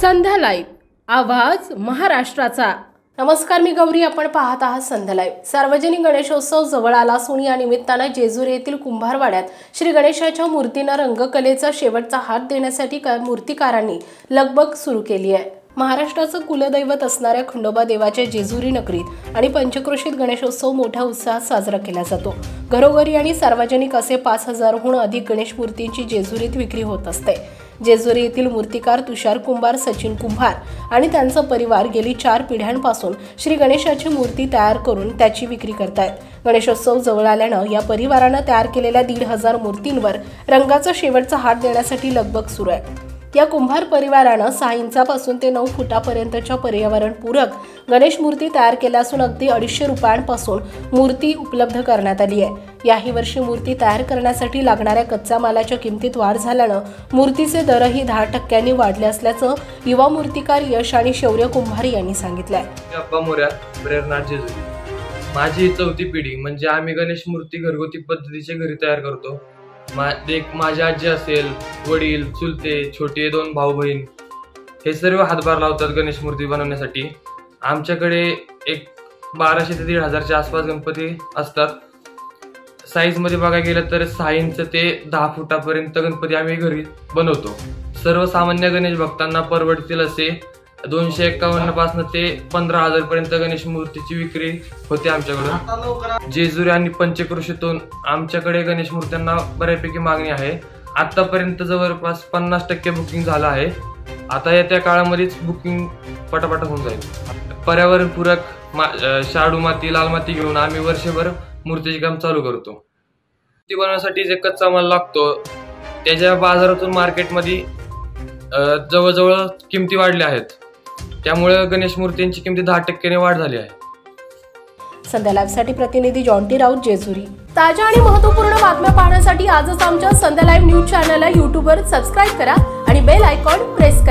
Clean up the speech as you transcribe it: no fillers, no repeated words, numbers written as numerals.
संध्या live आवाज महाराष्ट्राचा। नमस्कार, मी गौरी, आपण पाहत आहात संध्या लाईव्ह। सार्वजनिक गणेशोत्सव जवळ आला असून या निमित्ताने जेजुरी येथील कुंभारवाड्यात श्री गणेशाच्या मूर्तींना रंगकलेचा शेवटचा हात देण्यासाठी मूर्तिकारांनी लगबग सुरू केली आहे। महाराष्ट्राचं कुलदैवत असणाऱ्या खंडोबा देवाच्या जेजुरी नगरीत आणि पंचक्रोशीत गणेशोत्सव मोठ्या उत्साहात साजरा केला जातो। घरोघरी आणि सार्वजनिक असे 5000हून अधिक गणेश मूर्तींची जेजुरीत विक्री होत असते। जेजुरी येथील मूर्तिकार तुषार कुंभार, सचिन कुंभार आणि त्यांचा परिवार गेली 4 पिढ्यांपासून श्री गणेशाची मूर्ती तयार करून त्याची विक्री करतायत। गणेशोत्सव जवळ आल्यानं या परिवारानं तयार केलेल्या 1500 मूर्तींवर रंगाचा शेवटचा हात देण्यासाठी लगबग सुरू आहे। या कुंभार परिवारानं 6 इंचापासून ते 9 फुटापर्यंतच्या पर्यावरणपूरक गणेश मूर्ती तयार केल्या असून अगदी 250 रुपयांपासून मूर्ती उपलब्ध करण्यात आली आहे। याही वर्षी मूर्ती तयार करण्यासाठी लागणाऱ्या कच्च्या मालाच्या किमतीत वाढ झाल्यानं मूर्तीचे दरही 10% वाढले असल्याचं युवा मूर्तिकार यश आणि शौर्य कुंभार यांनी सांगितलंय। माझी 4थी पिढी म्हणजे आम्ही गणेश मूर्ती घरगुती पद्धतीचे घरी तयार करतो। माझी आजी असेल, वडील, चुलते, छोटे 2 भाऊ बहीण हे सर्व हातभार लावतात गणेश मूर्ती बनवण्यासाठी। आमच्याकडे एक 1200 ते 1500 आसपास गणपती असतात। साईज मध्ये बघायला गेलं तर 6 इंच ते 10 फुटापर्यंत गणपती आम्ही घरी बनवतो। सर्वसामान्य गणेश भक्तांना परवडतील असे 251 पासून ते 15000 पर्यंत गणेश मूर्तीची विक्री होते आमच्याकडून। जेजुरी आणि पंचक्रोशीतून आमच्याकडे गणेश मूर्त्यांना बऱ्यापैकी मागणी आहे। आतापर्यंत जवळपास 50% बुकिंग झालं आहे। आता येत्या काळामध्येच बुकिंग पटापट होऊन जाईल। पर्यावरणपूरक शाडू माती, लाल माती घेऊन आम्ही वर्षभर मूर्तीचे काम चालू करतो। मूर्ती बनवण्यासाठी जे कच्चा माल लागतो त्याच्या बाजारातून मार्केटमध्ये जवळजवळ किमती वाढल्या आहेत। त्यामुळे गणेश मूर्तींची किमती 10% वाढ झाली आहे। संध्या लाईव्हसाठी प्रतिनिधी जॉन्टी राऊत, जेजुरी। ताज्या आणि महत्त्वपूर्ण बातम्या पाहण्यासाठी आजच आमच्या संध्या लाईव्ह न्यूज चॅनलला YouTube वर सबस्क्राइब करा आणि बेल आयकॉन प्रेस करा।